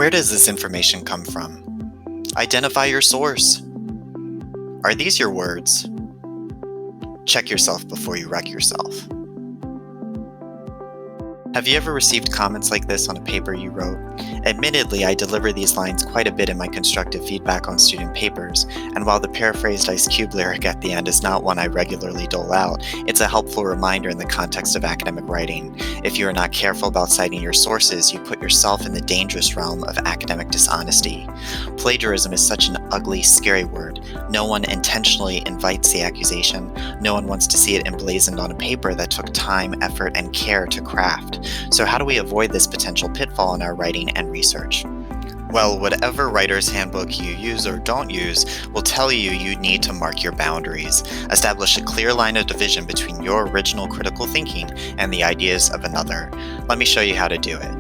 Where does this information come from? Identify your source. Are these your words? Check yourself before you wreck yourself. Have you ever received comments like this on a paper you wrote? Admittedly, I deliver these lines quite a bit in my constructive feedback on student papers, and while the paraphrased Ice Cube lyric at the end is not one I regularly dole out, it's a helpful reminder in the context of academic writing. If you are not careful about citing your sources, you put yourself in the dangerous realm of academic dishonesty. Plagiarism is such an ugly, scary word. No one intentionally invites the accusation. No one wants to see it emblazoned on a paper that took time, effort, and care to craft. So how do we avoid this potential pitfall in our writing and research? Well, whatever writer's handbook you use or don't use will tell you you need to mark your boundaries. Establish a clear line of division between your original critical thinking and the ideas of another. Let me show you how to do it.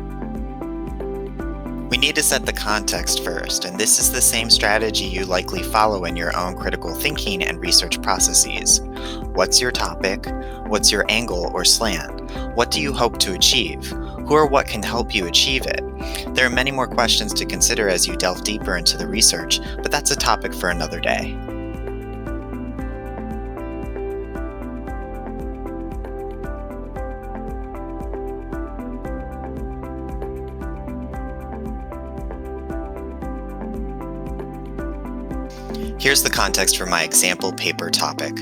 We need to set the context first, and this is the same strategy you likely follow in your own critical thinking and research processes. What's your topic? What's your angle or slant? What do you hope to achieve? Who or what can help you achieve it? There are many more questions to consider as you delve deeper into the research, but that's a topic for another day. Here's the context for my example paper topic.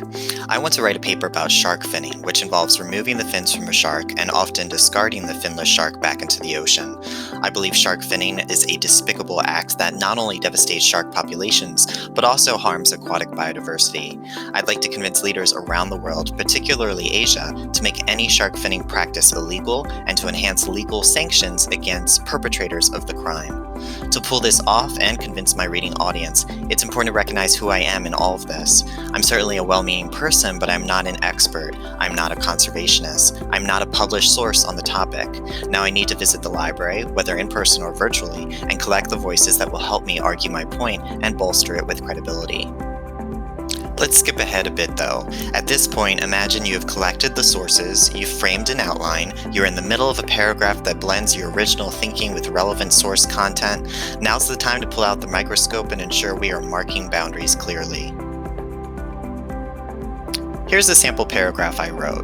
I want to write a paper about shark finning, which involves removing the fins from a shark and often discarding the finless shark back into the ocean. I believe shark finning is a despicable act that not only devastates shark populations, but also harms aquatic biodiversity. I'd like to convince leaders around the world, particularly Asia, to make any shark finning practice illegal and to enhance legal sanctions against perpetrators of the crime. To pull this off and convince my reading audience, it's important to recognize who I am in all of this. I'm certainly a well-meaning person, but I'm not an expert. I'm not a conservationist. I'm not a published source on the topic. Now I need to visit the library, whether in person or virtually, and collect the voices that will help me argue my point and bolster it with credibility. Let's skip ahead a bit though. At this point, imagine you have collected the sources, you've framed an outline, you're in the middle of a paragraph that blends your original thinking with relevant source content. Now's the time to pull out the microscope and ensure we are marking boundaries clearly. Here's a sample paragraph I wrote.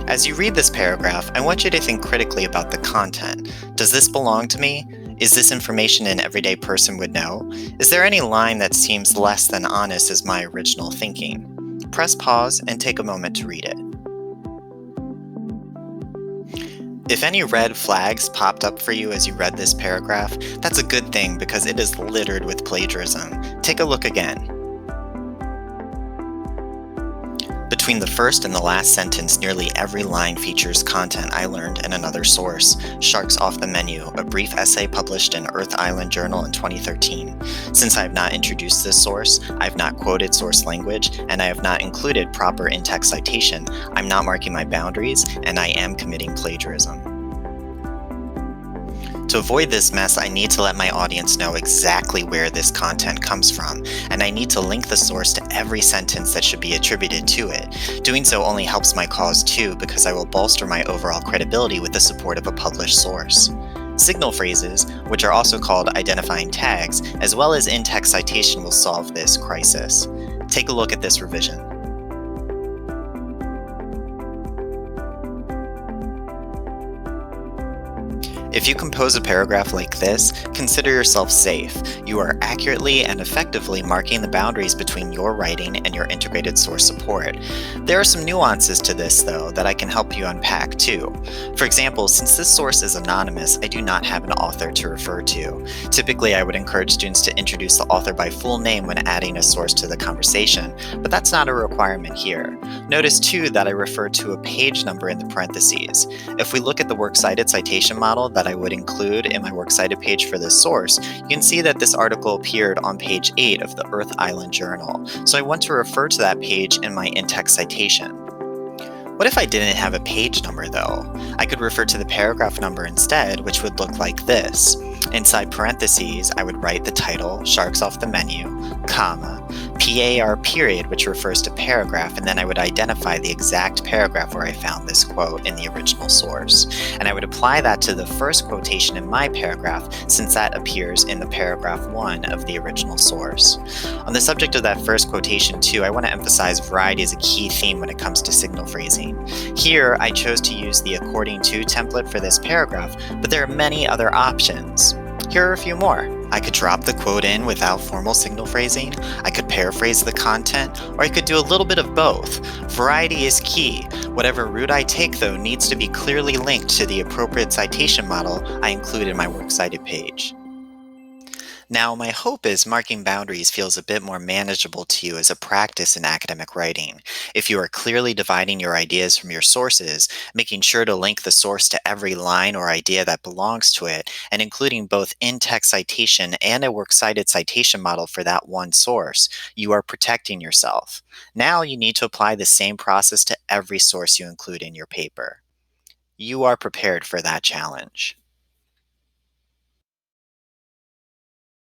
As you read this paragraph, I want you to think critically about the content. Does this belong to me? Is this information an everyday person would know? Is there any line that seems less than honest as my original thinking? Press pause and take a moment to read it. If any red flags popped up for you as you read this paragraph, that's a good thing because it is littered with plagiarism. Take a look again. Between the first and the last sentence, nearly every line features content I learned in another source. Sharks Off the Menu, a brief essay published in Earth Island Journal in 2013. Since I have not introduced this source, I have not quoted source language, and I have not included proper in-text citation, I'm not marking my boundaries, and I am committing plagiarism. To avoid this mess, I need to let my audience know exactly where this content comes from, and I need to link the source to every sentence that should be attributed to it. Doing so only helps my cause too, because I will bolster my overall credibility with the support of a published source. Signal phrases, which are also called identifying tags, as well as in-text citation will solve this crisis. Take a look at this revision. If you compose a paragraph like this, consider yourself safe. You are accurately and effectively marking the boundaries between your writing and your integrated source support. There are some nuances to this, though, that I can help you unpack, too. For example, since this source is anonymous, I do not have an author to refer to. Typically, I would encourage students to introduce the author by full name when adding a source to the conversation, but that's not a requirement here. Notice, too, that I refer to a page number in the parentheses. If we look at the works cited citation model that I would include in my works cited page for this source, you can see that this article appeared on page 8 of the Earth Island Journal, so I want to refer to that page in my in-text citation. What if I didn't have a page number though? I could refer to the paragraph number instead, which would look like this. Inside parentheses, I would write the title, Sharks Off the Menu, comma, PAR period, which refers to paragraph, and then I would identify the exact paragraph where I found this quote in the original source. And I would apply that to the first quotation in my paragraph, since that appears in the paragraph 1 of the original source. On the subject of that first quotation, too, I want to emphasize variety is a key theme when it comes to signal phrasing. Here, I chose to use the according to template for this paragraph, but there are many other options. Here are a few more. I could drop the quote in without formal signal phrasing, I could paraphrase the content, or I could do a little bit of both. Variety is key. Whatever route I take, though, needs to be clearly linked to the appropriate citation model I include in my works cited page. Now, my hope is marking boundaries feels a bit more manageable to you as a practice in academic writing. If you are clearly dividing your ideas from your sources, making sure to link the source to every line or idea that belongs to it, and including both in-text citation and a works cited citation model for that one source, you are protecting yourself. Now you need to apply the same process to every source you include in your paper. You are prepared for that challenge.